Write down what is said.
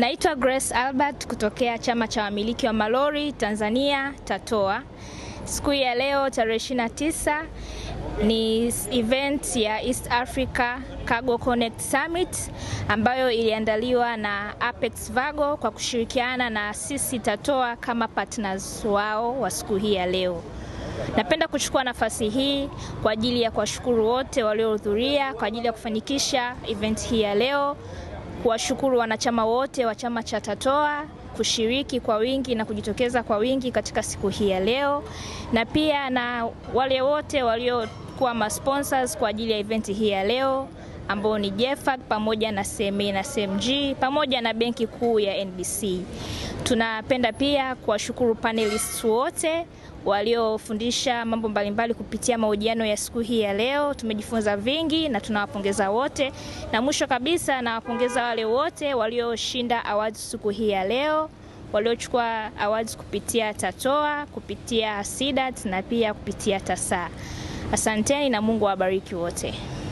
Naitwa Grace Albert kutokea chama cha wamiliki wa malori Tanzania TATOA. Siku ya leo tarehe 29 ni event ya East Africa Cargo Connect Summit ambayo iliandaliwa na Apex Vago kwa kushirikiana na sisi TATOA kama partners wao wa siku hii ya leo. Napenda kuchukua nafasi hii kwa ajili ya kuwashukuru wote waliohudhuria kwa ajili ya kufanikisha event hii ya leo. Kuwashukuru wanachama wote wa chama cha TATOA kushiriki kwa wingi na kujitokeza kwa wingi katika siku hii ya leo, na pia na wale wote waliokuwa masponsors kwa ajili ya event hii ya leo ambao ni JEFAC pamoja na CMA na CMG pamoja na Benki Kuu ya NBC. Tunapenda pia kuwashukuru panelists wote waliofundisha mambo mbalimbali kupitia mahojiano ya siku hii ya leo. Tumejifunza vingi na tunawapongeza wote. Na mwisho kabisa nawapongeza wale wote walioshinda awards siku hii ya leo, waliochukua awards kupitia TATOA, kupitia SIDAT na pia kupitia TASA. Asanteni na Mungu awabariki wote.